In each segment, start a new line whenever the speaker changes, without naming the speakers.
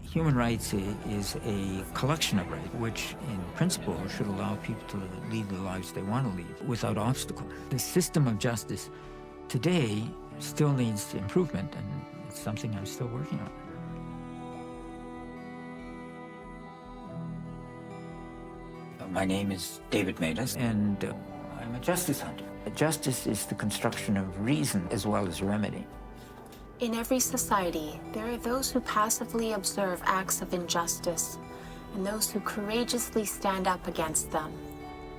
Human rights is a collection of rights, which in principle should allow people to lead the lives they want to lead without obstacle. The system of justice today still needs improvement, and it's something I'm still working on. My name is David Matus, and I'm a justice hunter. Justice is the construction of reason as well as remedy.
In every society, there are those who passively observe acts of injustice and those who courageously stand up against them.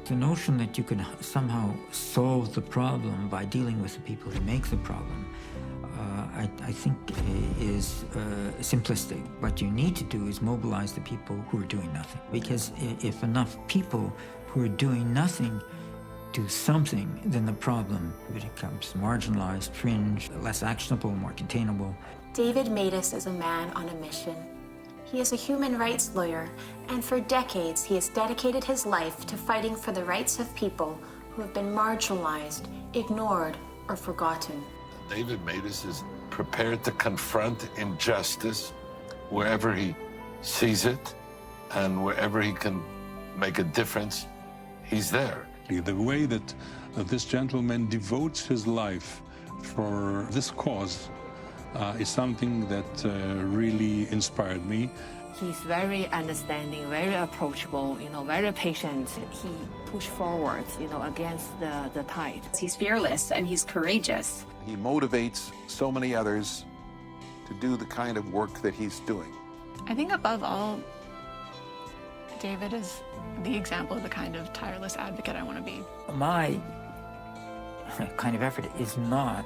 The notion that you can somehow solve the problem by dealing with the people who make the problem, I think is simplistic. What you need to do is mobilize the people who are doing nothing. Because if enough people who are doing nothing do something, then the problem becomes marginalized, fringe, less actionable, more containable.
David Matus is a man on a mission. He is a human rights lawyer, and for decades he has dedicated his life to fighting for the rights of people who have been marginalized, ignored, or forgotten.
David Matus is prepared to confront injustice wherever he sees it, and wherever he can make a difference, he's there.
The way that this gentleman devotes his life for this cause is something that really inspired me.
He's very understanding, very approachable, very patient. He pushed forward, against the tide.
He's fearless and he's courageous.
He motivates so many others to do the kind of work that he's doing.
I think above all, David is the example of the kind of tireless advocate I want to be.
My kind of effort is not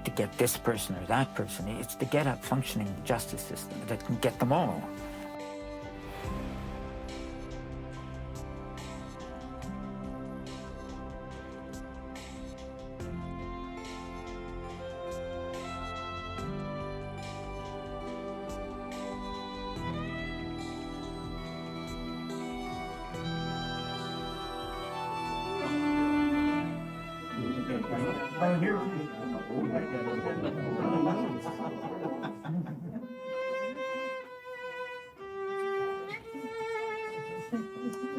to get this person or that person. It's to get a functioning justice system that can get them all.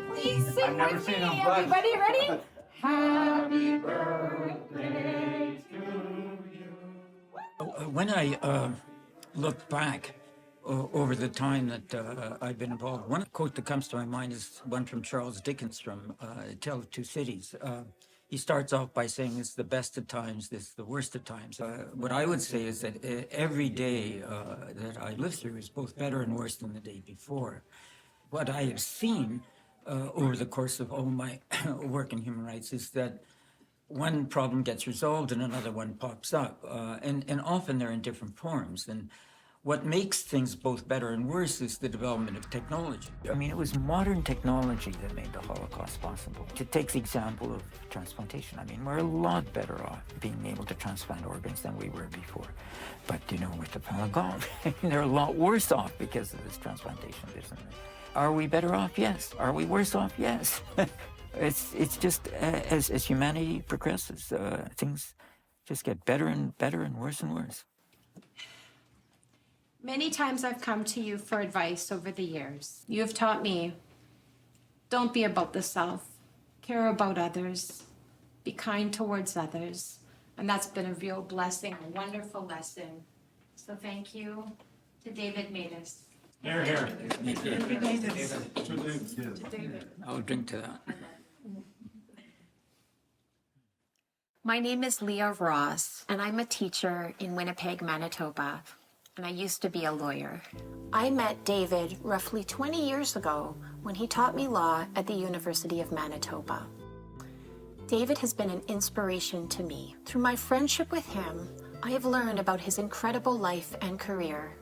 Please sing with me, everybody. Ready? Happy birthday to you.
When I look back over the time that I've been involved, one quote that comes to my mind is one from Charles Dickens from Tale of Two Cities. He starts off by saying, "This is the best of times, this is the worst of times." What I would say is that every day that I live through is both better and worse than the day before. What I have seen over the course of all my work in human rights is that one problem gets resolved and another one pops up, and often they're in different forms. And what makes things both better and worse is the development of technology. I mean, it was modern technology that made the Holocaust possible. To take the example of transplantation, I mean, we're a lot better off being able to transplant organs than we were before. But, with the Pollock, they're a lot worse off because of this transplantation business. Are we better off? Yes. Are we worse off? Yes. It's just as humanity progresses, things just get better and better and worse and worse.
Many times I've come to you for advice over the years. You have taught me, don't be about the self, care about others, be kind towards others. And that's been a real blessing, a wonderful lesson. So thank you to David Matus.
Here, here. I'll drink to that.
My name is Leah Ross, and I'm a teacher in Winnipeg, Manitoba, and I used to be a lawyer. I met David roughly 20 years ago when he taught me law at the University of Manitoba. David has been an inspiration to me. Through my friendship with him, I have learned about his incredible life and career.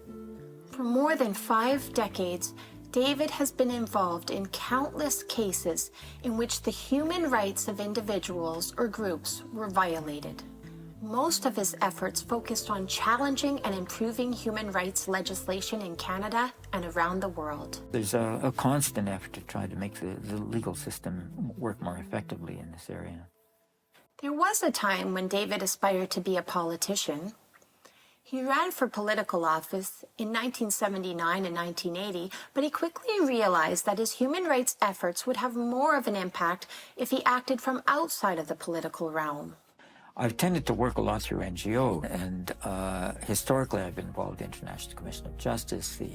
For more than 5 decades, David has been involved in countless cases in which the human rights of individuals or groups were violated. Most of his efforts focused on challenging and improving human rights legislation in Canada and around the world.
There's a constant effort to try to make the legal system work more effectively in this area.
There was a time when David aspired to be a politician. He ran for political office in 1979 and 1980, but he quickly realized that his human rights efforts would have more of an impact if he acted from outside of the political realm.
I've tended to work a lot through NGO, and historically I've been involved in the International Commission of Justice, the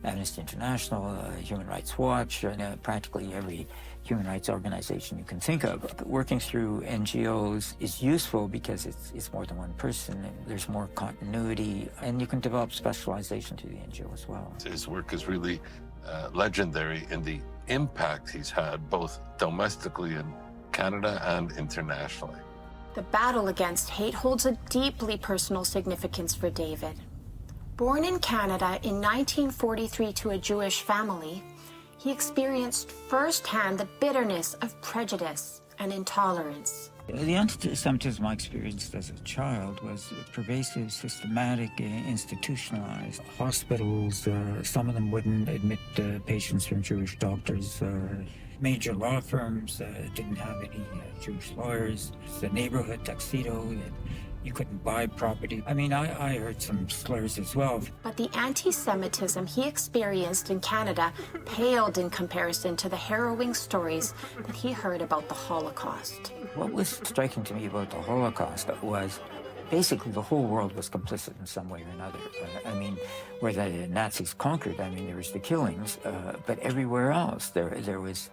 Amnesty International, Human Rights Watch, and practically every human rights organization you can think of. But working through NGOs is useful because it's more than one person, and there's more continuity, and you can develop specialization through the NGO as well.
His work is really legendary in the impact he's had both domestically in Canada and internationally.
The battle against hate holds a deeply personal significance for David. Born in Canada in 1943 to a Jewish family, he experienced firsthand the bitterness of prejudice and intolerance.
The anti-Semitism I experienced as a child was pervasive, systematic, institutionalized. Hospitals, some of them wouldn't admit patients from Jewish doctors. Major law firms didn't have any Jewish lawyers. The neighborhood tuxedo, you couldn't buy property. I mean, I heard some slurs as well.
But the anti-Semitism he experienced in Canada paled in comparison to the harrowing stories that he heard about the Holocaust.
What was striking to me about the Holocaust was basically the whole world was complicit in some way or another. I mean, where the Nazis conquered, I mean, there was the killings, but everywhere else there was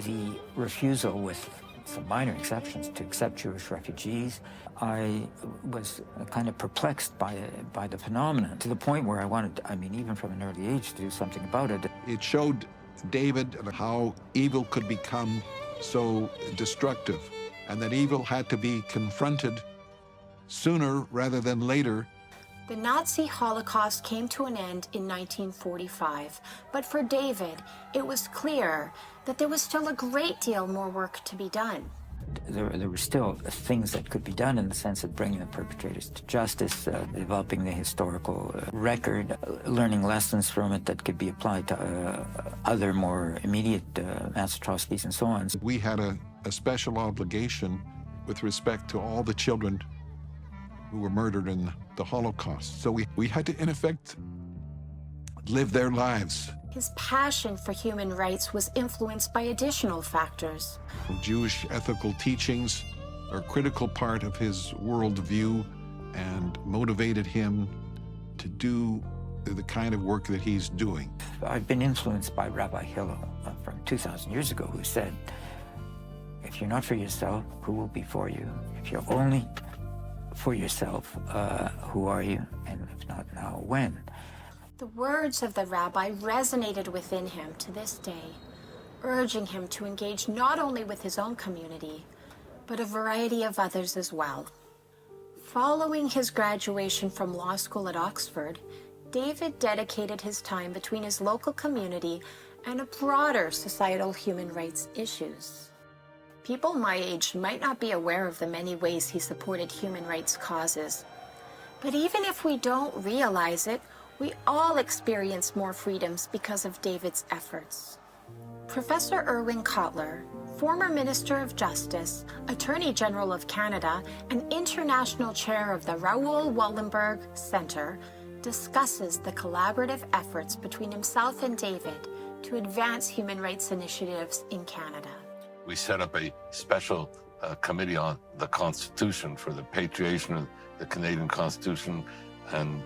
the refusal, with some minor exceptions, to accept Jewish refugees. I was kind of perplexed by the phenomenon, to the point where I wanted, I mean, even from an early age, to do something about it.
It showed David how evil could become so destructive, and that evil had to be confronted sooner rather than later.
The Nazi Holocaust came to an end in 1945, but for David, it was clear that there was still a great deal more work to be done.
There were still things that could be done in the sense of bringing the perpetrators to justice, developing the historical record, learning lessons from it that could be applied to other more immediate mass atrocities and so on.
We had a special obligation with respect to all the children who were murdered in the Holocaust. So we had to, in effect, live their lives.
His passion for human rights was influenced by additional factors.
Jewish ethical teachings are a critical part of his worldview and motivated him to do the kind of work that he's doing.
I've been influenced by Rabbi Hillel from 2,000 years ago, who said, if you're not for yourself, who will be for you? If you're only for yourself, who are you? And if not now, when?
The words of the rabbi resonated within him to this day, urging him to engage not only with his own community, but a variety of others as well. Following his graduation from law school at Oxford, David dedicated his time between his local community and a broader societal human rights issues. People my age might not be aware of the many ways he supported human rights causes. But even if we don't realize it, we all experience more freedoms because of David's efforts. Professor Irwin Cotler, former Minister of Justice, Attorney General of Canada, and International Chair of the Raoul Wallenberg Centre, discusses the collaborative efforts between himself and David to advance human rights initiatives in Canada.
We set up a special committee on the Constitution for the patriation of the Canadian Constitution and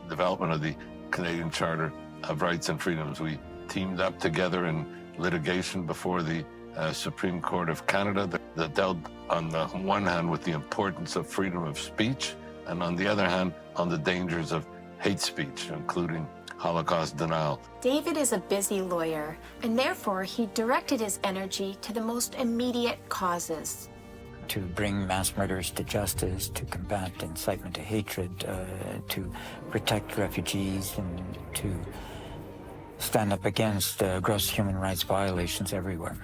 development of the Canadian Charter of Rights and Freedoms. We teamed up together in litigation before the Supreme Court of Canada that dealt on the one hand with the importance of freedom of speech, and on the other hand on the dangers of hate speech, including Holocaust denial.
David is a busy lawyer, and therefore he directed his energy to the most immediate causes.
To bring mass murderers to justice, to combat incitement to hatred, to protect refugees, and to stand up against gross human rights violations everywhere.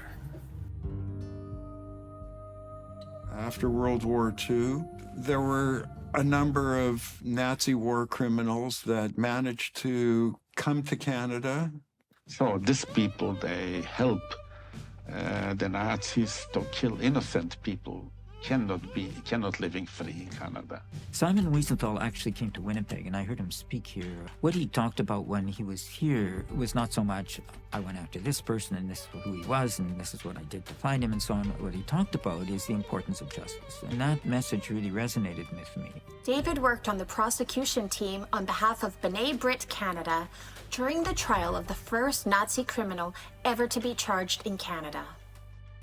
After World War II, there were a number of Nazi war criminals that managed to come to Canada.
So these people, they help the Nazis to kill innocent people, cannot living free in Canada.
Simon Wiesenthal actually came to Winnipeg, and I heard him speak here. What he talked about when he was here was not so much, I went after this person, and this is who he was, and this is what I did to find him, and so on. What he talked about is the importance of justice, and that message really resonated with me.
David worked on the prosecution team on behalf of B'nai B'rith Canada during the trial of the first Nazi criminal ever to be charged in Canada.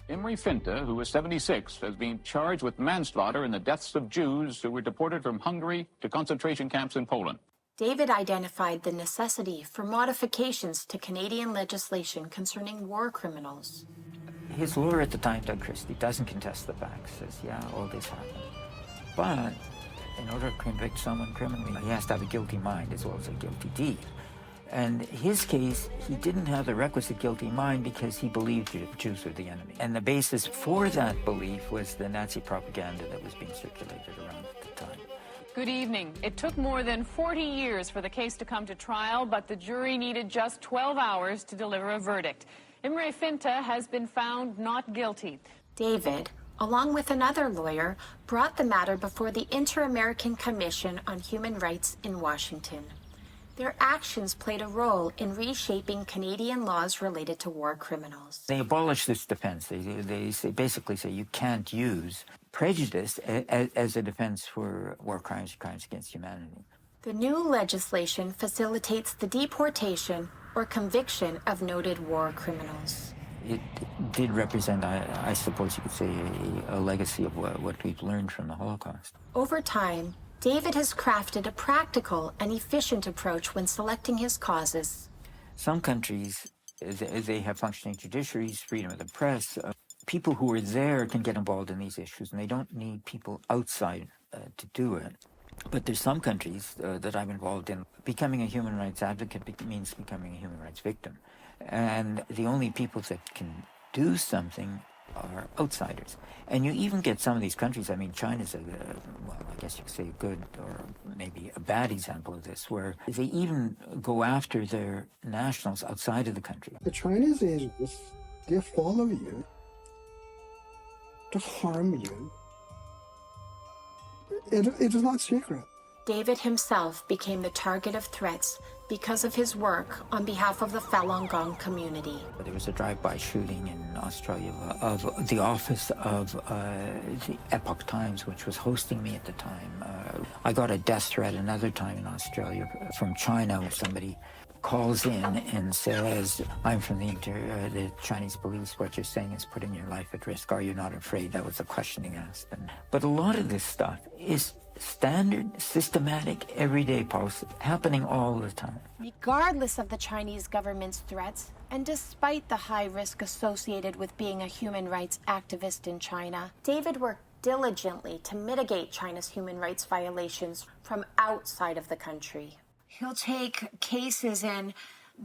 Imre Finta, who was 76, has been charged with manslaughter in the deaths of Jews who were deported from Hungary to concentration camps in Poland.
David identified the necessity for modifications to Canadian legislation concerning war criminals.
His lawyer at the time, Doug Christie, doesn't contest the facts, says, yeah, all this happened. But in order to convict someone criminally, he has to have a guilty mind as well as a guilty deed. And his case, he didn't have the requisite guilty mind because he believed Jews were the enemy. And the basis for that belief was the Nazi propaganda that was being circulated around at the time.
Good evening. It took more than 40 years for the case to come to trial, but the jury needed just 12 hours to deliver a verdict. Imre Finta has been found not guilty.
David, along with another lawyer, brought the matter before the Inter-American Commission on Human Rights in Washington. Their actions played a role in reshaping Canadian laws related to war criminals.
They abolished this defense. They basically say you can't use prejudice as a defense for war crimes or crimes against humanity.
The new legislation facilitates the deportation or conviction of noted war criminals.
It did represent, I suppose you could say, a legacy of what we've learned from the Holocaust.
Over time, David has crafted a practical and efficient approach when selecting his causes.
Some countries, they have functioning judiciaries, freedom of the press. People who are there can get involved in these issues, and they don't need people outside to do it. But there's some countries that I'm involved in. Becoming a human rights advocate means becoming a human rights victim. And the only people that can do something are outsiders. And you even get some of these countries, I mean, China's well, I guess you could say a good or maybe a bad example of this, where they even go after their nationals outside of the country.
The Chinese agents, they follow you to harm you. It is not secret.
David himself became the target of threats because of his work on behalf of the Falun Gong community.
There was a drive-by shooting in Australia of the office of the Epoch Times, which was hosting me at the time. I got a death threat another time in Australia from China, where somebody calls in and says, I'm from the Chinese police. What you're saying is putting your life at risk. Are you not afraid? That was the questioning asked. But a lot of this stuff is standard, systematic, everyday posts happening all the time.
Regardless of the Chinese government's threats, and despite the high risk associated with being a human rights activist in China, David worked diligently to mitigate China's human rights violations from outside of the country. He'll take cases in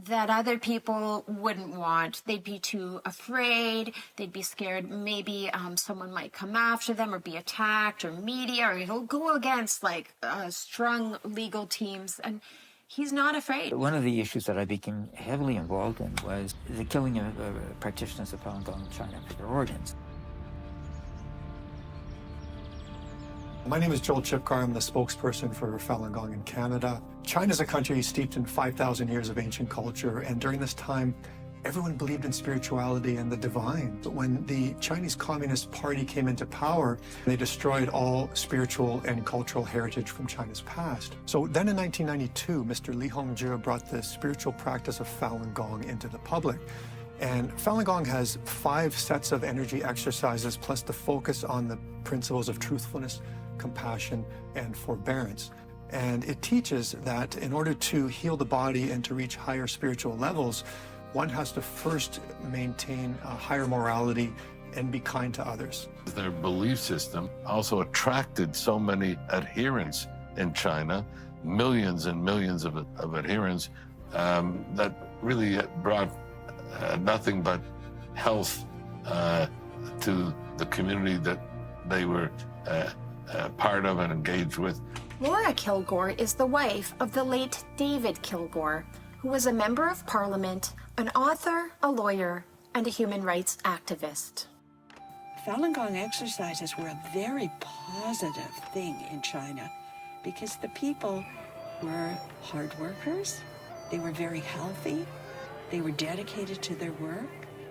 that other people wouldn't want. They'd be too afraid. They'd be scared maybe someone might come after them or be attacked, or media, or he'll go against like strong legal teams, and he's not afraid.
One of the issues that I became heavily involved in was the killing of practitioners of Falun Gong in China for their organs.
My name is Joel Chipkar. I'm the spokesperson for Falun Gong in Canada. China's a country steeped in 5,000 years of ancient culture, and during this time, everyone believed in spirituality and the divine. But when the Chinese Communist Party came into power, they destroyed all spiritual and cultural heritage from China's past. So then in 1992, Mr. Li Hongzhi brought the spiritual practice of Falun Gong into the public. And Falun Gong has 5 sets of energy exercises, plus the focus on the principles of truthfulness, compassion, and forbearance. And it teaches that in order to heal the body and to reach higher spiritual levels, one has to first maintain a higher morality and be kind to others.
Their belief system also attracted so many adherents in China, millions and millions of adherents, that really brought nothing but health to the community that they were part of and engaged with.
Laura Kilgore is the wife of the late David Kilgore, who was a member of Parliament, an author, a lawyer, and a human rights activist.
Falun Gong exercises were a very positive thing in China because the people were hard workers, they were very healthy, they were dedicated to their work,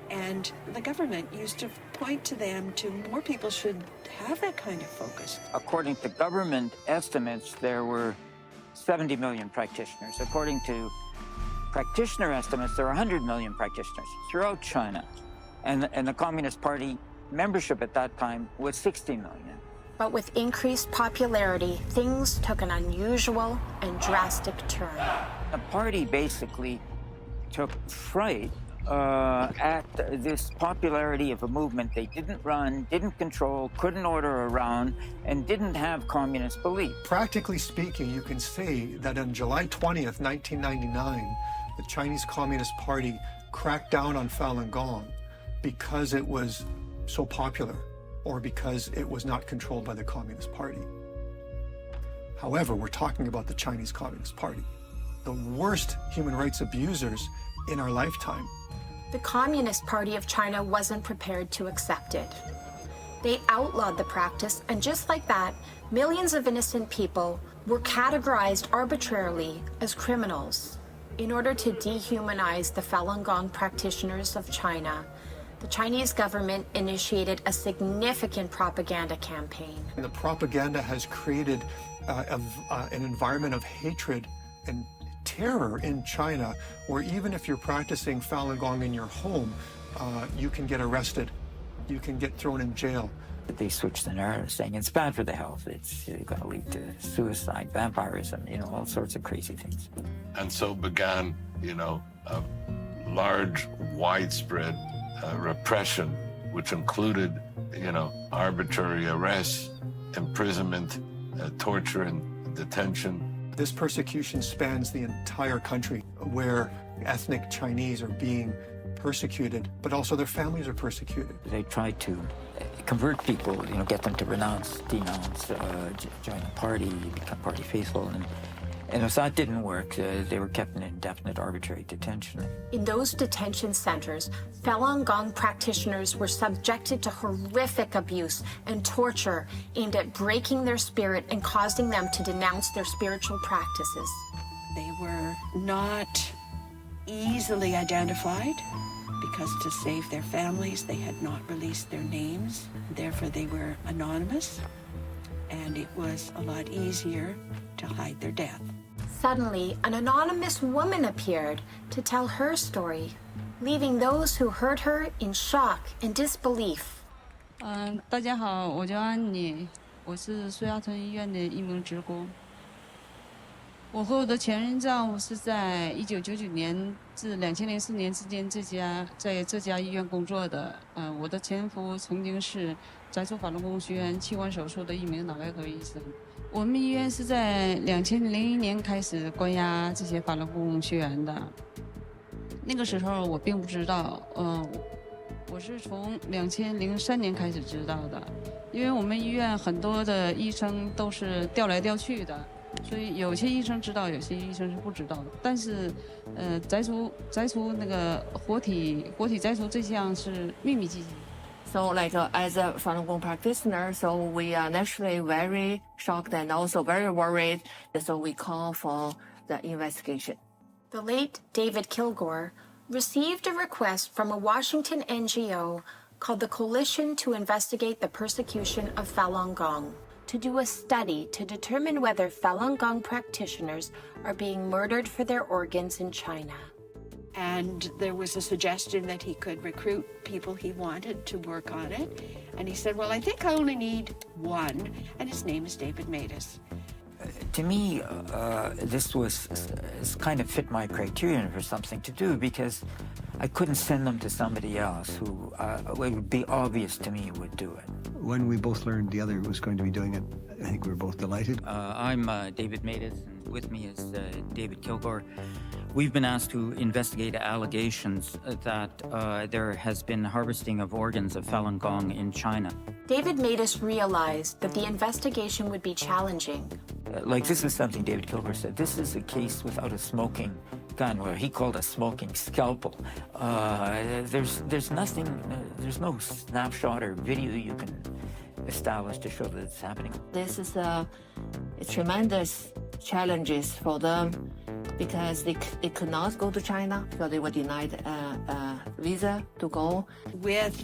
and the government used to point to them to more people should have that kind of focus.
According to government estimates, there were 70 million practitioners. According to practitioner estimates, there are 100 million practitioners throughout China. And the Communist Party membership at that time was 60 million.
But with increased popularity, things took an unusual and drastic turn.
The party basically took fright at this popularity of a movement they didn't run, didn't control, couldn't order around, and didn't have communist belief.
Practically speaking, you can say that on July 20th, 1999, the Chinese Communist Party cracked down on Falun Gong because it was so popular or because it was not controlled by the Communist Party. However, we're talking about the Chinese Communist Party, the worst human rights abusers in our lifetime.
The Communist Party of China wasn't prepared to accept it. They outlawed the practice, and just like that, millions of innocent people were categorized arbitrarily as criminals. In order to dehumanize the Falun Gong practitioners of China, the Chinese government initiated a significant propaganda campaign.
And the propaganda has created an environment of hatred and terror in China, where even if you're practicing Falun Gong in your home, you can get arrested, you can get thrown in jail.
They switched the narrative, saying it's bad for the health, it's going to lead to suicide, vampirism, all sorts of crazy things.
And so began, a large, widespread repression, which included, arbitrary arrests, imprisonment, torture, and detention.
This persecution spans the entire country, where ethnic Chinese are being persecuted, but also their families are persecuted.
They tried to convert people, get them to renounce, denounce, join the party, become party faithful. And if that didn't work, they were kept in indefinite arbitrary detention.
In those detention centers, Falun Gong practitioners were subjected to horrific abuse and torture aimed at breaking their spirit and causing them to denounce their spiritual practices.
They were not easily identified because to save their families, they had not released their names. Therefore, they were anonymous, and it was a lot easier to hide their death.
Suddenly, an anonymous woman appeared to tell her story, leaving those who heard her in shock and disbelief.
大家好，我叫安妮，我是苏家村医院的一名职工。我和我的前任丈夫是在1999年至2004年之间在这家医院工作的。我的前夫曾经是摘除法轮功学员器官手术的一名脑外科医生。我们医院是在2001年开始关押这些法轮功学员的。那个时候我并不知道，我是从2003年开始知道的，因为我们医院很多的医生都是调来调去的。所以有些医生知道，有些医生是不知道的。但是，摘除那个活体摘除这项是秘密基金。
So as a Falun Gong practitioner, so we are naturally very shocked and also very worried. So we call for the investigation.
The late David Kilgore received a request from a Washington NGO called the Coalition to Investigate the Persecution of Falun Gong, to do a study to determine whether Falun Gong practitioners are being murdered for their organs in China.
And there was a suggestion that he could recruit people he wanted to work on it. And he said, well, I think I only need one, and his name is David Matus.
To me, this kind of fit my criterion for something to do, because I couldn't send them to somebody else who it would be obvious to me would do it.
When we both learned the other was going to be doing it, I think we were both delighted.
I'm David Matus, and with me is David Kilgore. We've been asked to investigate allegations that there has been harvesting of organs of Falun Gong in China.
David Matus realized that the investigation would be challenging.
This is something David Kilgore said. This is a case without a smoking gun, or he called a smoking scalpel. There's nothing, there's no snapshot or video you can establish to show that it's happening.
This is a tremendous challenges for them because they could not go to China because they were denied a visa to go.
With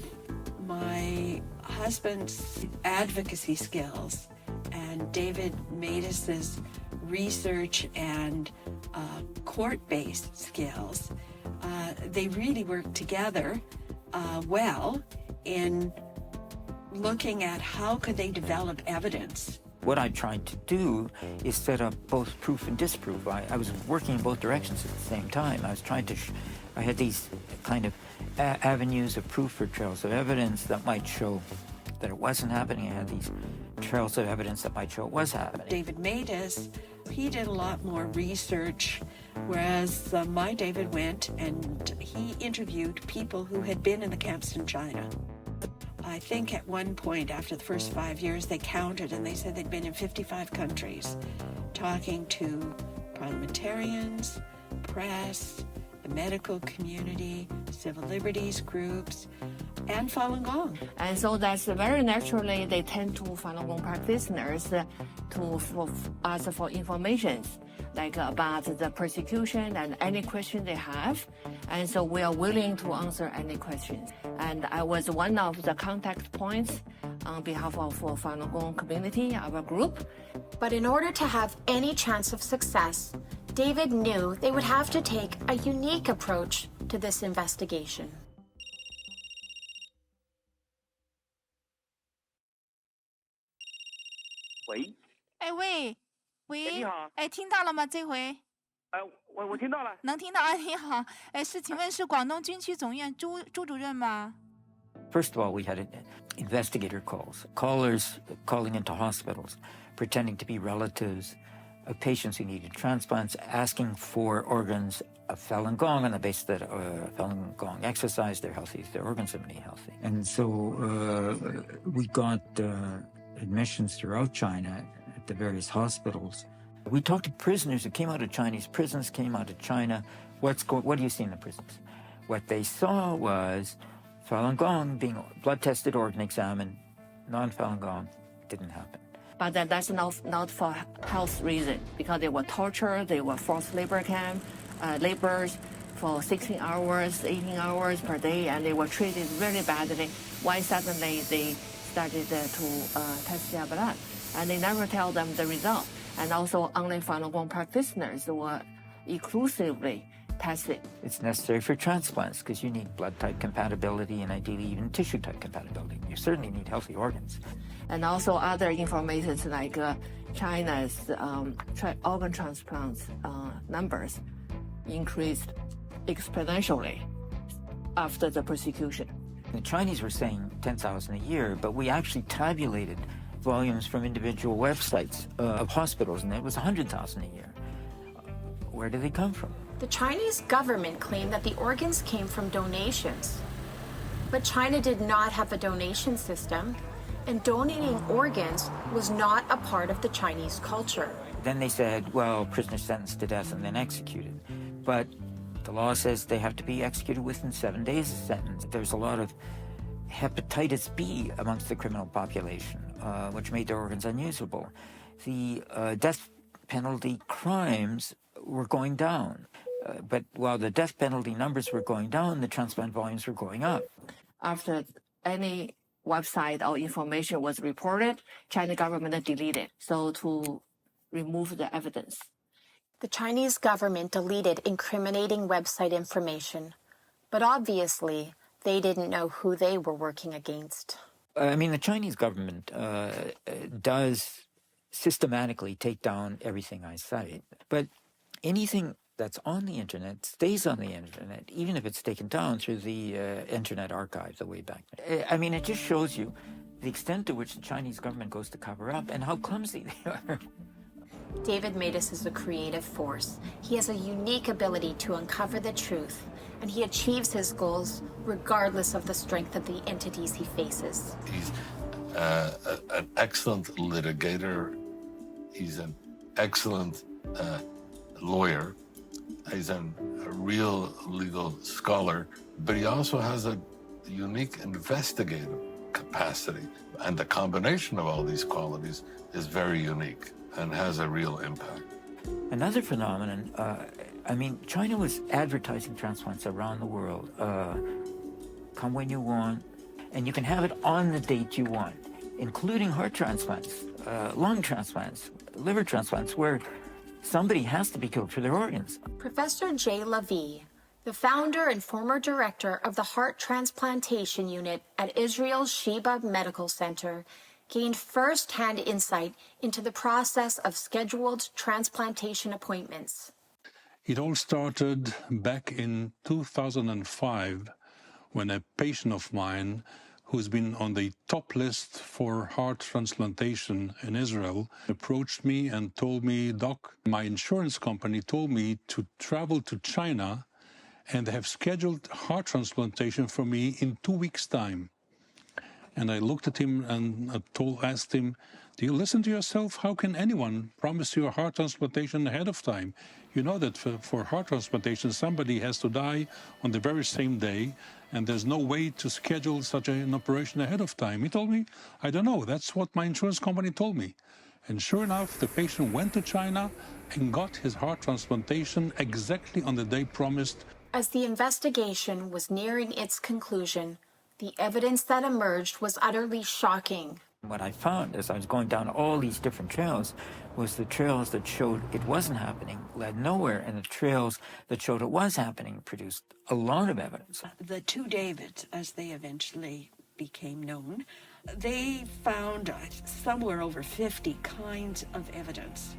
my husband's advocacy skills and David Matus's research and court-based skills, they really worked together well in looking at how could they develop evidence.
What I tried to do is set up both proof and disproof. I was working in both directions at the same time. I was trying to, I had these kind of avenues of proof or trails of evidence that might show that it wasn't happening. I had these trails of evidence that might show it was happening.
David Matus, he did a lot more research, whereas my David went and he interviewed people who had been in the camps in China. I think at one point after the first 5 years they counted and they said they'd been in 55 countries talking to parliamentarians, press, the medical community, civil liberties groups, and Falun Gong.
And so that's very naturally they tend to Falun Gong practitioners to ask for information like about the persecution and any question they have. And so we are willing to answer any questions. And I was one of the contact points on behalf of Falun Gong community, our group.
But in order to have any chance of success, David knew they would have to take a unique approach to this investigation.
Wait.
哎喂，喂，
你好，
哎，听到了吗？这回？
我听到了，
能听到啊？你好，哎，请问是广东军区总医院朱主任吗？
First of all, we had investigator calls, callers calling into hospitals, pretending to be relatives of patients who needed transplants, asking for organs of Falun Gong on the basis that Falun Gong exercise, they're healthy, their organs are really healthy. And so we got admissions throughout China at the various hospitals. We talked to prisoners who came out of Chinese prisons, came out of China. What do you see in the prisons? What they saw was Falun Gong being blood tested, organ examined. Non-Falun Gong didn't happen.
But that's not for health reason because they were tortured, they were forced labor camp, labors for 16 hours, 18 hours per day, and they were treated really badly. Why suddenly they started to test their blood, and they never tell them the result. And also only Falun Gong practitioners were exclusively tested.
It's necessary for transplants because you need blood type compatibility and ideally even tissue type compatibility. You certainly need healthy organs.
And also other information like China's organ transplants numbers increased exponentially after the persecution.
The Chinese were saying 10,000 a year, but we actually tabulated volumes from individual websites of hospitals, and it was 100,000 a year. Where did they come from?
The Chinese government claimed that the organs came from donations. But China did not have a donation system, and donating organs was not a part of the Chinese culture.
Then they said, well, prisoners sentenced to death and then executed. But the law says they have to be executed within 7 days of sentence. There's a lot of hepatitis B amongst the criminal population, which made their organs unusable. The death penalty crimes were going down. But while the death penalty numbers were going down, the transplant volumes were going up.
After any website or information was reported, China government deleted, so to remove the evidence.
The Chinese government deleted incriminating website information, but obviously they didn't know who they were working against.
I mean, the Chinese government does systematically take down everything I cite, but anything that's on the internet stays on the internet, even if it's taken down through the Internet Archive, the way back. I mean, it just shows you the extent to which the Chinese government goes to cover up and how clumsy they are.
David Matus is a creative force. He has a unique ability to uncover the truth, and he achieves his goals regardless of the strength of the entities he faces.
He's an excellent litigator. He's an excellent lawyer. He's a real legal scholar, but he also has a unique investigative capacity. And the combination of all these qualities is very unique and has a real impact.
Another phenomenon, I mean, China was advertising transplants around the world. Come when you want, and you can have it on the date you want, including heart transplants, lung transplants, liver transplants, where somebody has to be killed for their organs.
Professor Jay Levy, the founder and former director of the Heart Transplantation Unit at Israel's Sheba Medical Center, gained first-hand insight into the process of scheduled transplantation appointments.
It all started back in 2005 when a patient of mine who's been on the top list for heart transplantation in Israel approached me and told me, "Doc, my insurance company told me to travel to China and they have scheduled heart transplantation for me in 2 weeks' time." And I looked at him and asked him, "Do you listen to yourself? How can anyone promise you a heart transplantation ahead of time? You know that for heart transplantation, somebody has to die on the very same day, and there's no way to schedule such an operation ahead of time." He told me, "I don't know. That's what my insurance company told me." And sure enough, the patient went to China and got his heart transplantation exactly on the day promised.
As the investigation was nearing its conclusion, the evidence that emerged was utterly shocking.
What I found as I was going down all these different trails was the trails that showed it wasn't happening led nowhere, and the trails that showed it was happening produced a lot of evidence.
The two Davids, as they eventually became known, they found somewhere over 50 kinds of evidence.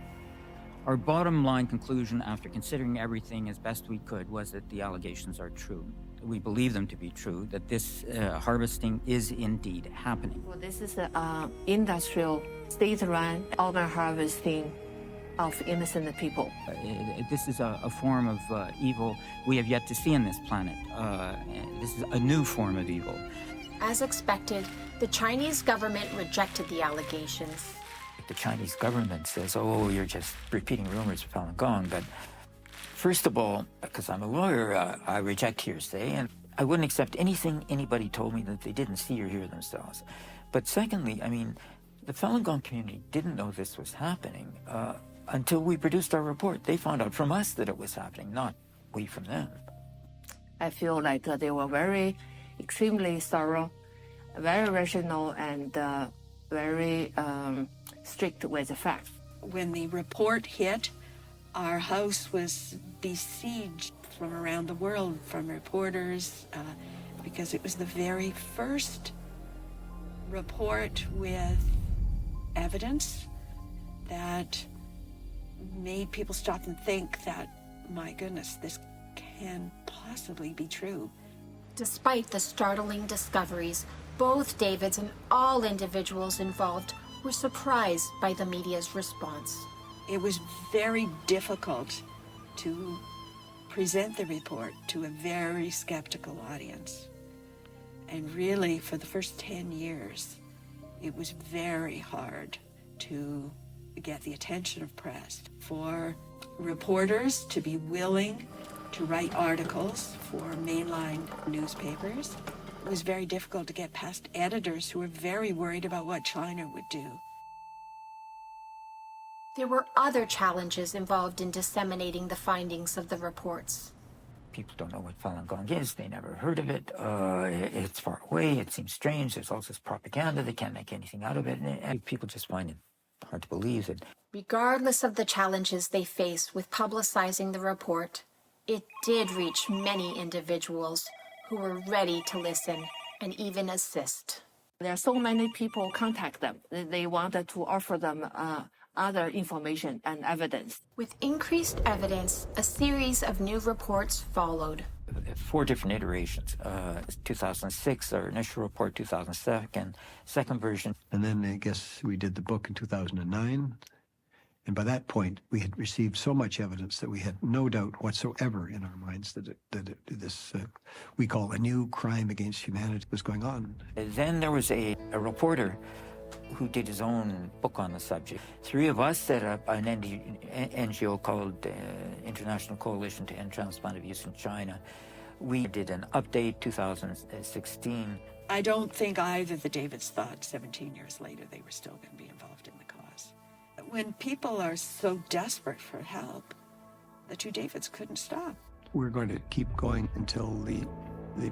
Our bottom line conclusion, after considering everything as best we could, was that the allegations are true. We believe them to be true, that this harvesting is indeed happening.
Well, this is an industrial, state-run organ harvesting of innocent people.
This is a form of evil we have yet to see on this planet. This is a new form of evil.
As expected, the Chinese government rejected the allegations.
The Chinese government says, "Oh, you're just repeating rumors of Falun Gong." But first of all, because I'm a lawyer, I reject hearsay, and I wouldn't accept anything anybody told me that they didn't see or hear themselves. But secondly, I mean, the Falun Gong community didn't know this was happening until we produced our report. They found out from us that it was happening, not we from them.
I feel like they were very, extremely thorough, very rational, and very strict with the facts.
When the report hit, our house was besieged from around the world, from reporters, because it was the very first report with evidence that made people stop and think that, my goodness, this can possibly be true.
Despite the startling discoveries, both Davids and all individuals involved were surprised by the media's response.
It was very difficult to present the report to a very skeptical audience. And really, for the first 10 years, it was very hard to get the attention of press, for reporters to be willing to write articles for mainline newspapers. It was very difficult to get past editors who were very worried about what China would do.
There were other challenges involved in disseminating the findings of the reports.
People don't know what Falun Gong is. They never heard of it. It's far away. It seems strange. There's all this propaganda. They can't make anything out of it. And people just find it hard to believe that.
Regardless of the challenges they face with publicizing the report, it did reach many individuals who were ready to listen and even assist.
There are so many people contact them. They wanted to offer them other information and evidence.
With increased evidence, a series of new reports followed.
4 different iterations. 2006, our initial report, 2007, second version.
And then I guess we did the book in 2009. And by that point, we had received so much evidence that we had no doubt whatsoever in our minds that this we call a new crime against humanity was going on.
Then there was a reporter who did his own book on the subject. Three of us set up an NGO called International Coalition to End Transplant Abuse in China. We did an update 2016.
I don't think either the Davids thought 17 years later they were still going to be involved in the cause. When people are so desperate for help, the two Davids couldn't stop.
We're going to keep going until the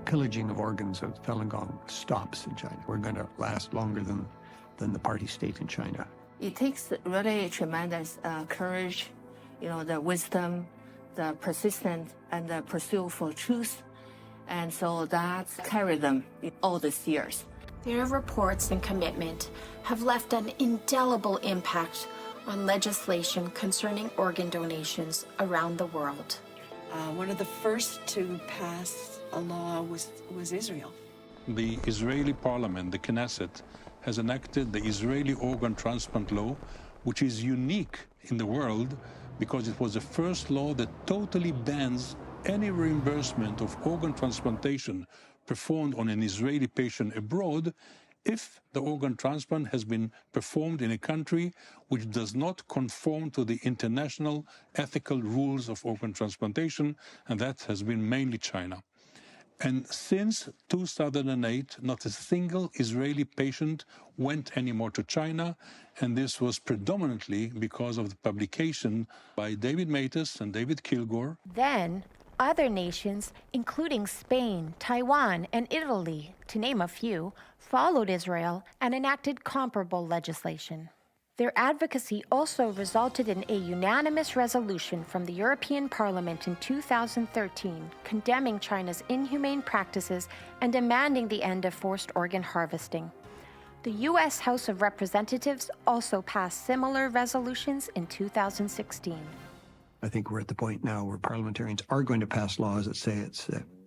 pillaging of organs of Falun Gong stops in China. We're going to last longer than the party state in China.
It takes really tremendous courage, the wisdom, the persistence, and the pursuit for truth. And so that's carried them in all these years.
Their reports and commitment have left an indelible impact on legislation concerning organ donations around the world.
One of the first to pass a law was Israel.
The Israeli parliament, the Knesset, has enacted the Israeli organ transplant law, which is unique in the world because it was the first law that totally bans any reimbursement of organ transplantation performed on an Israeli patient abroad if the organ transplant has been performed in a country which does not conform to the international ethical rules of organ transplantation, and that has been mainly China. And since 2008, not a single Israeli patient went anymore to China, and this was predominantly because of the publication by David Matas and David Kilgore.
Then, other nations, including Spain, Taiwan, and Italy, to name a few, followed Israel and enacted comparable legislation. Their advocacy also resulted in a unanimous resolution from the European Parliament in 2013 condemning China's inhumane practices and demanding the end of forced organ harvesting. The U.S. House of Representatives also passed similar resolutions in 2016.
I think we're at the point now where parliamentarians are going to pass laws that say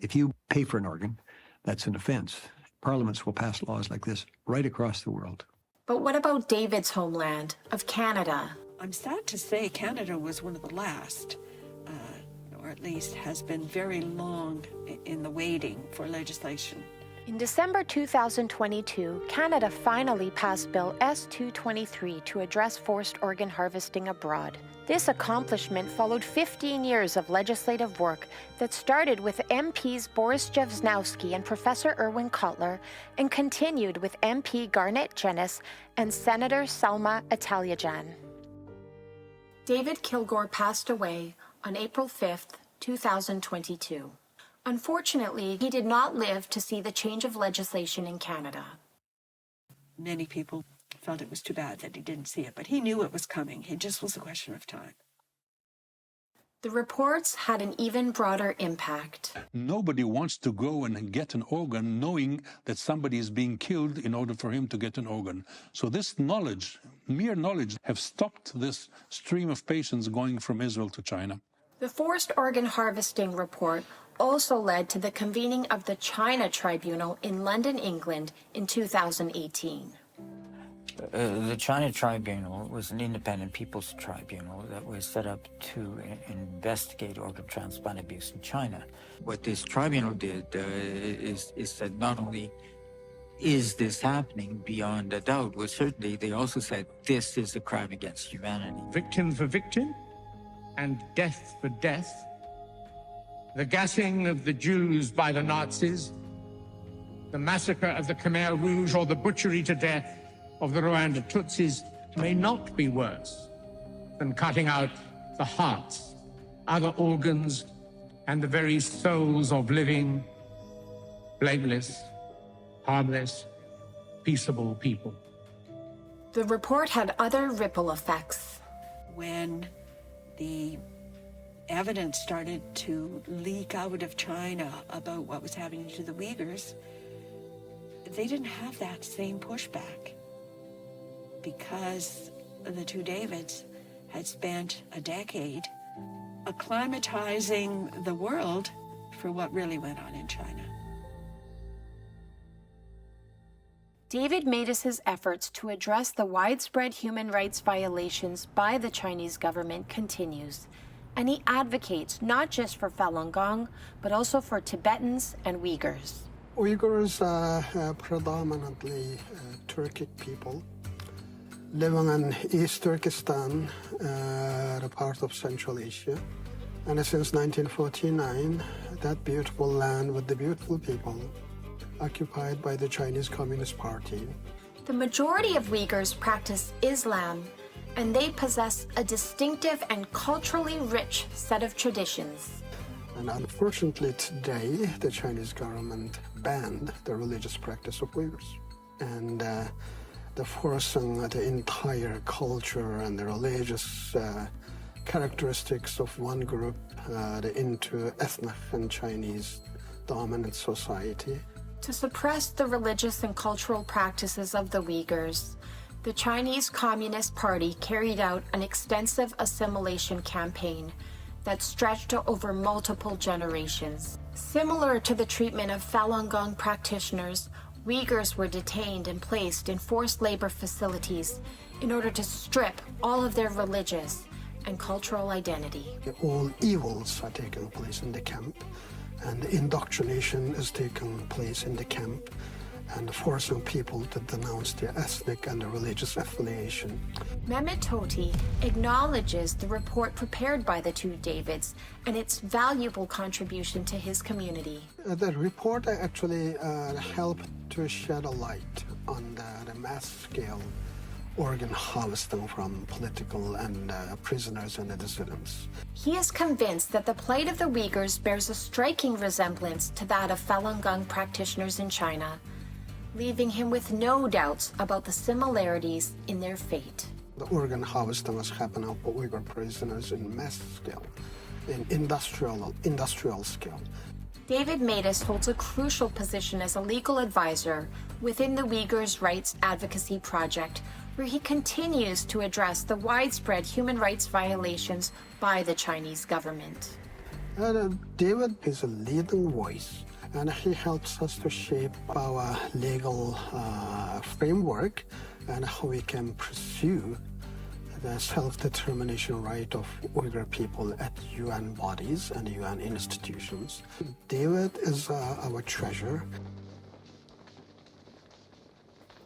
if you pay for an organ, that's an offense. Parliaments will pass laws like this right across the world.
But what about David's homeland of Canada?
I'm sad to say Canada was one of the last, or at least has been very long in the waiting for legislation.
In December 2022, Canada finally passed Bill S-223 to address forced organ harvesting abroad. This accomplishment followed 15 years of legislative work that started with MPs Boris Jevsnowski and Professor Irwin Cotler and continued with MP Garnett Genis and Senator Salma Italiajan. David Kilgore passed away on April 5th, 2022. Unfortunately, he did not live to see the change of legislation in Canada.
Many people felt it was too bad that he didn't see it, but he knew it was coming. It just was a question of time.
The reports had an even broader impact.
Nobody wants to go and get an organ knowing that somebody is being killed in order for him to get an organ. So this knowledge, mere knowledge, have stopped this stream of patients going from Israel to China.
The forced organ harvesting report also led to the convening of the China Tribunal in London, England in 2018.
The China Tribunal was an independent people's tribunal that was set up to investigate organ transplant abuse in China. What this tribunal did is that not only is this happening beyond a doubt, well, certainly they also said this is a crime against humanity.
Victim for victim and death for death. The gassing of the Jews by the Nazis, the massacre of the Khmer Rouge, or the butchery to death of the Rwanda Tutsis may not be worse than cutting out the hearts, other organs, and the very souls of living, blameless, harmless, peaceable people.
The report had other ripple effects.
When the evidence started to leak out of China about what was happening to the Uyghurs, they didn't have that same pushback because the two Davids had spent a decade acclimatizing the world for what really went on in China.
David Matas's efforts to address the widespread human rights violations by the Chinese government continues, and he advocates not just for Falun Gong, but also for Tibetans and Uyghurs.
Uyghurs are predominantly Turkic people. living in East Turkestan, a part of Central Asia. And since 1949, that beautiful land with the beautiful people occupied by the Chinese Communist Party.
The majority of Uyghurs practice Islam, and they possess a distinctive and culturally rich set of traditions.
And unfortunately today, the Chinese government banned the religious practice of Uyghurs. And the forcing the entire culture and the religious characteristics of one group into ethnic and Chinese dominant society.
To suppress the religious and cultural practices of the Uyghurs, the Chinese Communist Party carried out an extensive assimilation campaign that stretched over multiple generations. Similar to the treatment of Falun Gong practitioners, Uyghurs were detained and placed in forced labor facilities in order to strip all of their religious and cultural identity.
All evils are taking place in the camp, and indoctrination is taking place in the camp, and forcing people to denounce their ethnic and religious affiliation.
Mehmet Toti acknowledges the report prepared by the two Davids and its valuable contribution to his community.
The report actually helped to shed a light on the mass-scale organ harvesting from political and prisoners and dissidents.
He is convinced that the plight of the Uyghurs bears a striking resemblance to that of Falun Gong practitioners in China, leaving him with no doubts about the similarities in their fate.
The organ harvesting was happening for Uyghur prisoners in mass scale, in industrial scale.
David Matus holds a crucial position as a legal advisor within the Uyghurs' Rights Advocacy Project, where he continues to address the widespread human rights violations by the Chinese government.
David is a leading voice, and he helps us to shape our legal framework and how we can pursue the self-determination right of Uyghur people at UN bodies and UN institutions. David is our treasure.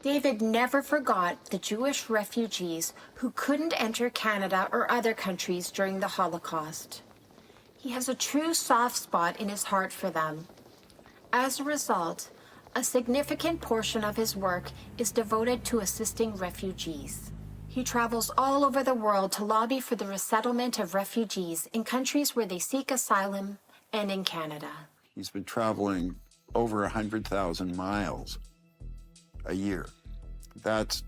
David never forgot the Jewish refugees who couldn't enter Canada or other countries during the Holocaust. He has a true soft spot in his heart for them. As a result, a significant portion of his work is devoted to assisting refugees. He travels all over the world to lobby for the resettlement of refugees in countries where they seek asylum and in Canada.
He's been traveling over 100,000 miles a year. That's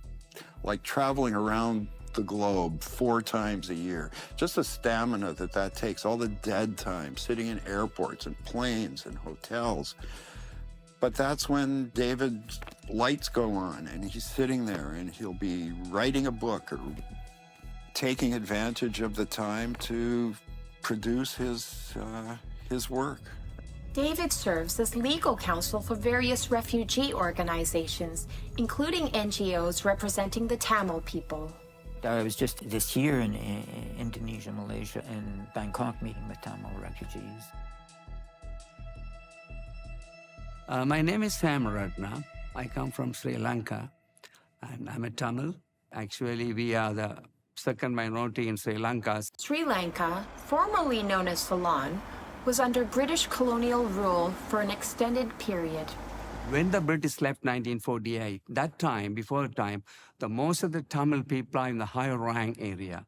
like traveling around the globe 4 times a year. Just the stamina that takes, all the dead time, sitting in airports and planes and hotels. But that's when David's lights go on and he's sitting there and he'll be writing a book or taking advantage of the time to produce his work.
David serves as legal counsel for various refugee organizations, including NGOs representing the Tamil people.
I was just this year in Indonesia, Malaysia, and Bangkok meeting with Tamil refugees.
My name is Sam Ratna. I come from Sri Lanka, and I'm a Tamil. Actually, we are the second minority in Sri Lanka.
Sri Lanka, formerly known as Ceylon, was under British colonial rule for an extended period.
When the British left 1948, that time, before the time, most of the Tamil people are in the higher rank area.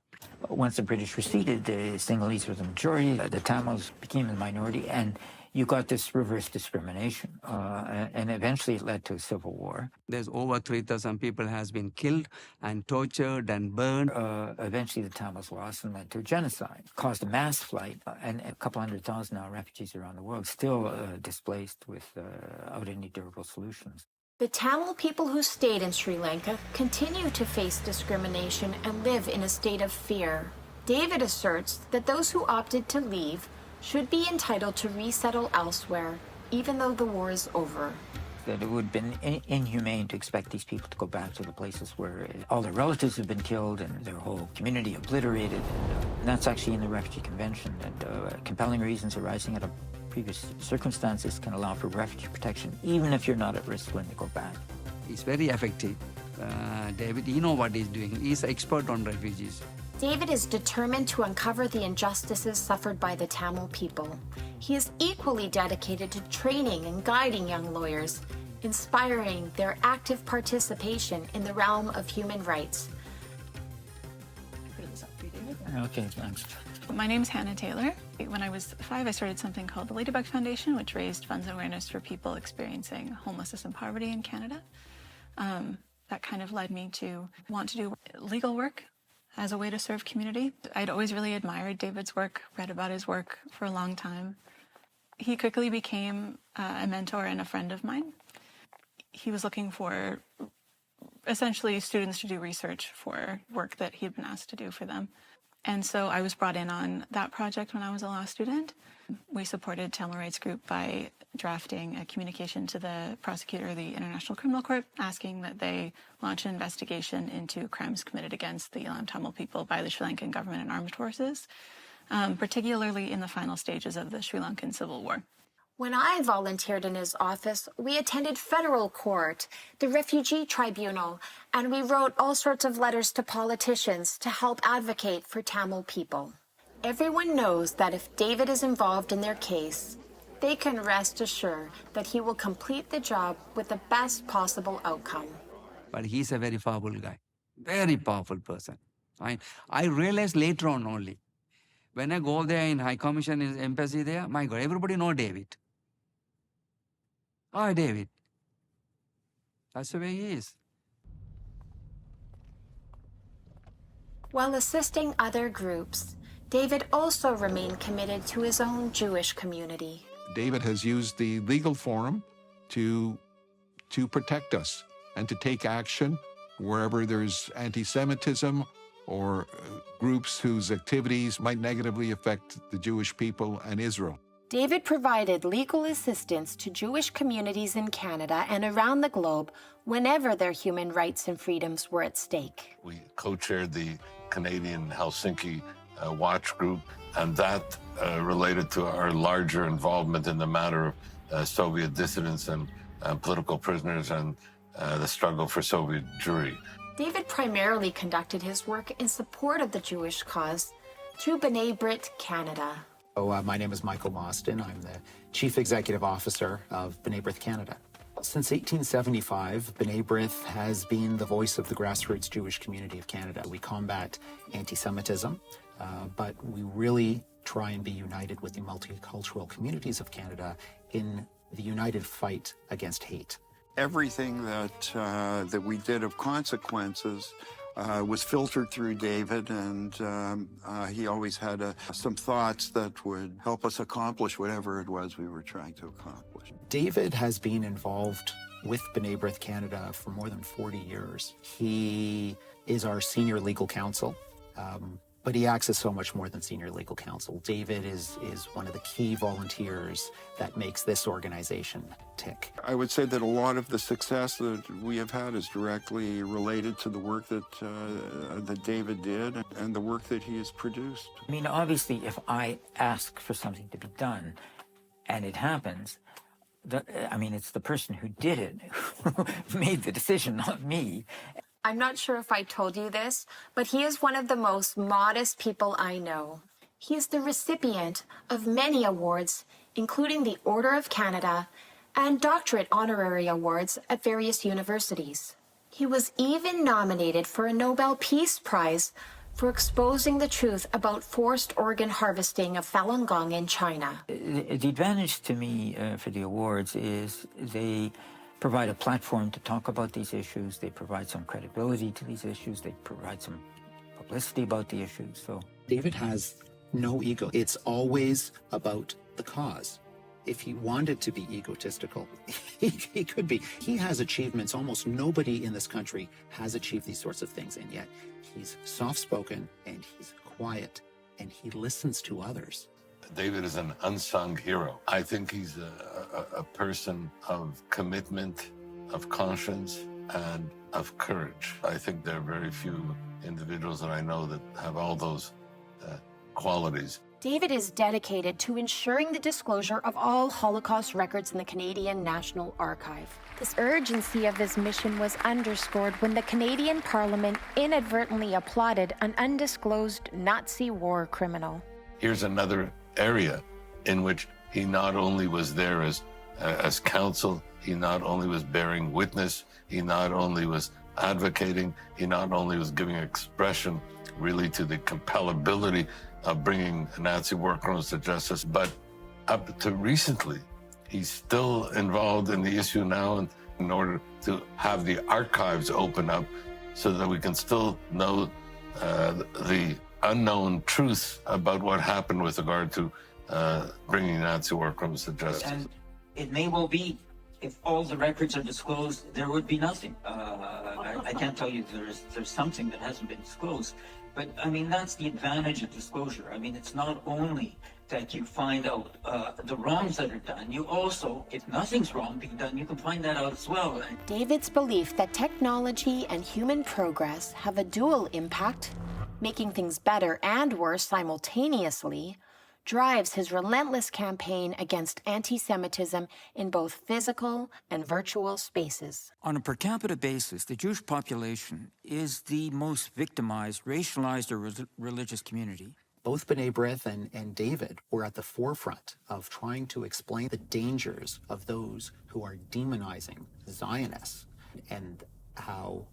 Once the British receded, the Sinhalese were the majority, the Tamils became the minority, and you got this reverse discrimination, and eventually it led to a civil war.
There's over 3,000 people has been killed and tortured and burned.
Eventually the Tamils lost and led to a genocide, caused a mass flight, and a couple 100,000 now refugees around the world, still displaced without any durable solutions.
The Tamil people who stayed in Sri Lanka continue to face discrimination and live in a state of fear. David asserts that those who opted to leave should be entitled to resettle elsewhere, even though the war is over.
That it would have been inhumane to expect these people to go back to the places where all their relatives have been killed and their whole community obliterated. And that's actually in the Refugee Convention. And compelling reasons arising out of previous circumstances can allow for refugee protection, even if you're not at risk when they go back.
It's very effective. David, he knows what he's doing. He's expert on refugees.
David is determined to uncover the injustices suffered by the Tamil people. He is equally dedicated to training and guiding young lawyers, inspiring their active participation in the realm of human rights.
Okay, thanks.
My name is Hannah Taylor. When I was 5, I started something called the Ladybug Foundation, which raised funds and awareness for people experiencing homelessness and poverty in Canada. That kind of led me to want to do legal work as a way to serve community. I'd always really admired David's work, read about his work for a long time. He quickly became a mentor and a friend of mine. He was looking for essentially students to do research for work that he'd been asked to do for them. And so I was brought in on that project when I was a law student. We supported Tamil Rights Group by drafting a communication to the prosecutor of the International Criminal Court asking that they launch an investigation into crimes committed against the Elam Tamil people by the Sri Lankan government and armed forces, particularly in the final stages of the Sri Lankan Civil War.
When I volunteered in his office, we attended federal court, the refugee tribunal, and we wrote all sorts of letters to politicians to help advocate for Tamil people. Everyone knows that if David is involved in their case, they can rest assured that he will complete the job with the best possible outcome.
But he's a very powerful guy, very powerful person. I realized later on only. When I go there in High Commission in embassy there, my God, everybody know David. Oh, David. That's the way he is.
While assisting other groups, David also remained committed to his own Jewish community.
David has used the legal forum to protect us and to take action wherever there's anti-Semitism or groups whose activities might negatively affect the Jewish people and Israel.
David provided legal assistance to Jewish communities in Canada and around the globe whenever their human rights and freedoms were at stake.
We co-chaired the Canadian Helsinki Watch Group, and that related to our larger involvement in the matter of Soviet dissidents and political prisoners and the struggle for Soviet Jewry.
David primarily conducted his work in support of the Jewish cause through B'nai Brit Canada.
My name is Michael Mostyn. I'm the Chief Executive Officer of B'nai B'rith Canada. Since 1875, B'nai B'rith has been the voice of the grassroots Jewish community of Canada. We combat anti-Semitism, but we really try and be united with the multicultural communities of Canada in the united fight against hate.
Everything that we did of consequences was filtered through David, and he always had some thoughts that would help us accomplish whatever it was we were trying to accomplish.
David has been involved with B'nai B'rith Canada for more than 40 years. He is our senior legal counsel, but he acts as so much more than senior legal counsel. David is one of the key volunteers that makes this organization tick.
I would say that a lot of the success that we have had is directly related to the work that David did and the work that he has produced.
I mean, obviously, if I ask for something to be done and it happens, it's the person who did it who made the decision, not me.
I'm not sure if I told you this, but he is one of the most modest people I know. He is the recipient of many awards, including the Order of Canada and doctorate honorary awards at various universities. He was even nominated for a Nobel Peace Prize for exposing the truth about forced organ harvesting of Falun Gong in China.
The advantage to me for the awards is they provide a platform to talk about these issues. They provide some credibility to these issues. They provide some publicity about the issues. So
David has no ego. It's always about the cause. If he wanted to be egotistical, he could be. He has achievements. Almost nobody in this country has achieved these sorts of things, and yet he's soft-spoken and he's quiet and he listens to others.
David is an unsung hero. I think he's a person of commitment, of conscience, and of courage. I think there are very few individuals that I know that have all those qualities.
David is dedicated to ensuring the disclosure of all Holocaust records in the Canadian National Archive. This urgency of his mission was underscored when the Canadian Parliament inadvertently applauded an undisclosed Nazi war criminal.
Here's another area in which he not only was there as counsel, he not only was bearing witness, he not only was advocating, he not only was giving expression really to the compellability of bringing Nazi war criminals to justice, but up to recently, he's still involved in the issue now in order to have the archives open up so that we can still know the unknown truth about what happened with regard to bringing Nazi war criminals to justice.
And it may well be, if all the records are disclosed, there would be nothing. I can't tell you there's something that hasn't been disclosed, but I mean, that's the advantage of disclosure. I mean, it's not only that you find out the wrongs that are done, you also, if nothing's wrong being done, you can find that out as well.
David's belief that technology and human progress have a dual impact, making things better and worse simultaneously, drives his relentless campaign against anti-Semitism in both physical and virtual spaces.
On a per capita basis, the Jewish population is the most victimized, racialized, or religious community.
Both B'nai B'rith and David were at the forefront of trying to explain the dangers of those who are demonizing Zionists and how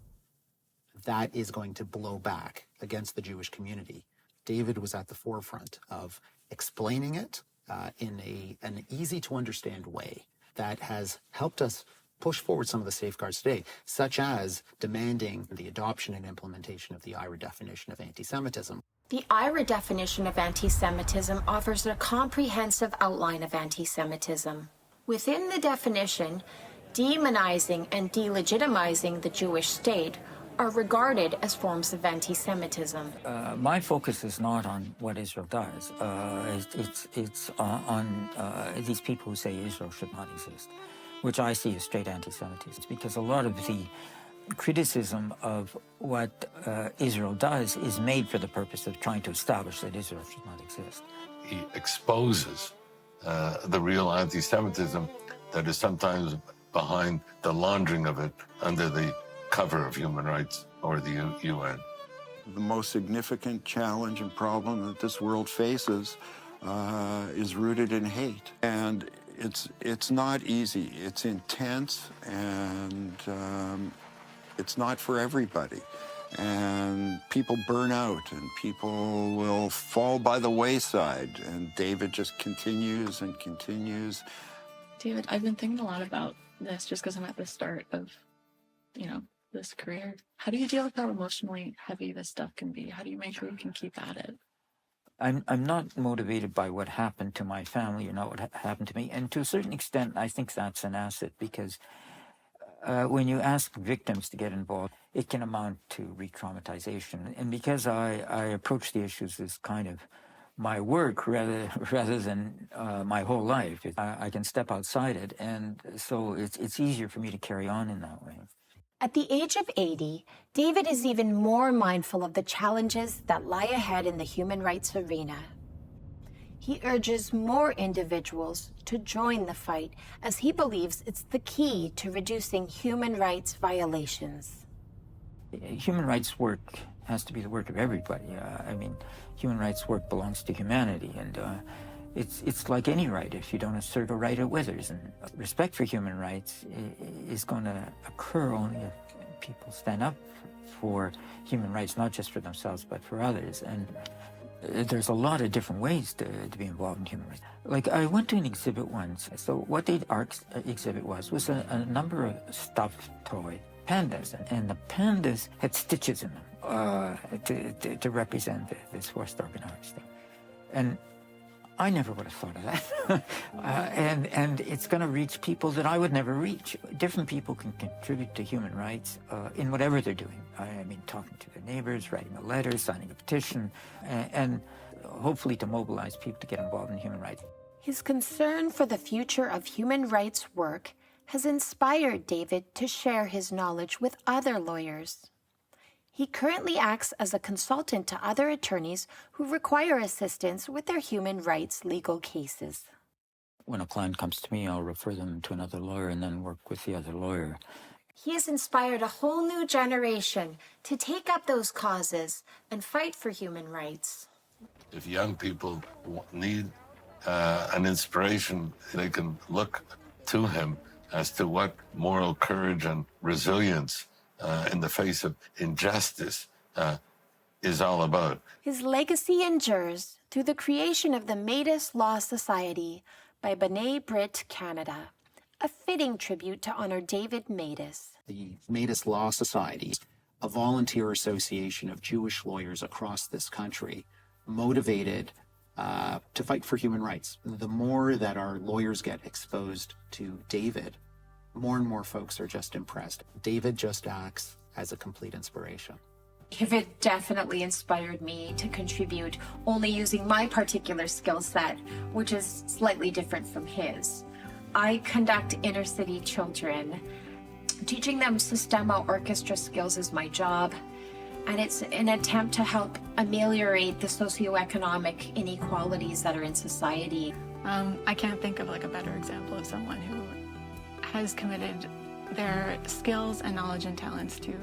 that is going to blow back against the Jewish community. David was at the forefront of explaining it in an easy-to-understand way that has helped us push forward some of the safeguards today, such as demanding the adoption and implementation of the IHRA definition of anti-Semitism.
The IHRA definition of anti-Semitism offers a comprehensive outline of anti-Semitism. Within the definition, demonizing and delegitimizing the Jewish state are regarded as forms of anti-Semitism.
My focus is not on what Israel does. It's on these people who say Israel should not exist, which I see as straight anti-Semitism, because a lot of the criticism of what Israel does is made for the purpose of trying to establish that Israel should not exist.
He exposes the real anti-Semitism that is sometimes behind the laundering of it under the cover of human rights or the UN.
The most significant challenge and problem that this world faces is rooted in hate. And it's not easy. It's intense, and it's not for everybody. And people burn out, and people will fall by the wayside. And David just continues and continues.
David, I've been thinking a lot about this just because I'm at the start of, this career. How do you deal with how emotionally heavy this stuff can be? How do you make sure you can keep at it?
I'm not motivated by what happened to my family or not what happened to me. And to a certain extent, I think that's an asset, because when you ask victims to get involved, it can amount to re-traumatization. And because I approach the issues as kind of my work rather than my whole life, I can step outside it. And so it's easier for me to carry on in that way.
At the age of 80, David is even more mindful of the challenges that lie ahead in the human rights arena. He urges more individuals to join the fight, as he believes it's the key to reducing human rights violations.
Human rights work has to be the work of everybody. Human rights work belongs to humanity, and it's like any right. If you don't assert a right, it withers. And respect for human rights is going to occur only if people stand up for human rights, not just for themselves, but for others. And there's a lot of different ways to be involved in human rights. Like, I went to an exhibit once. So what the art exhibit was a number of stuffed toy pandas, and the pandas had stitches in them to represent this forced organized thing. And I never would have thought of that. And it's going to reach people that I would never reach. Different people can contribute to human rights in whatever they're doing. I mean, talking to their neighbors, writing a letter, signing a petition, and hopefully to mobilize people to get involved in human rights.
His concern for the future of human rights work has inspired David to share his knowledge with other lawyers. He currently acts as a consultant to other attorneys who require assistance with their human rights legal cases.
When a client comes to me, I'll refer them to another lawyer and then work with the other lawyer.
He has inspired a whole new generation to take up those causes and fight for human rights.
If young people need an inspiration, they can look to him as to what moral courage and resilience in the face of injustice is all about.
His legacy endures through the creation of the Métis Law Society by B'nai Brit Canada, a fitting tribute to honor David Métis.
The Métis Law Society, a volunteer association of Jewish lawyers across this country, motivated to fight for human rights. The more that our lawyers get exposed to David, more and more folks are just impressed. David just acts as a complete inspiration.
David definitely inspired me to contribute, only using my particular skill set, which is slightly different from his. I conduct inner city children. Teaching them Sistema orchestra skills is my job, and it's an attempt to help ameliorate the socioeconomic inequalities that are in society.
I can't think of like a better example of someone who has committed their skills and knowledge and talents to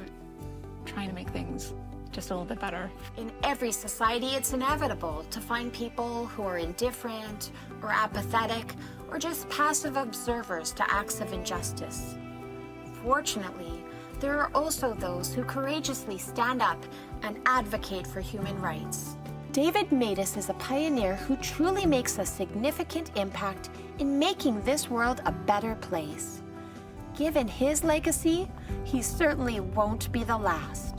trying to make things just a little bit better.
In every society, it's inevitable to find people who are indifferent or apathetic or just passive observers to acts of injustice. Fortunately, there are also those who courageously stand up and advocate for human rights. David Métis is a pioneer who truly makes a significant impact in making this world a better place. Given his legacy, he certainly won't be the last.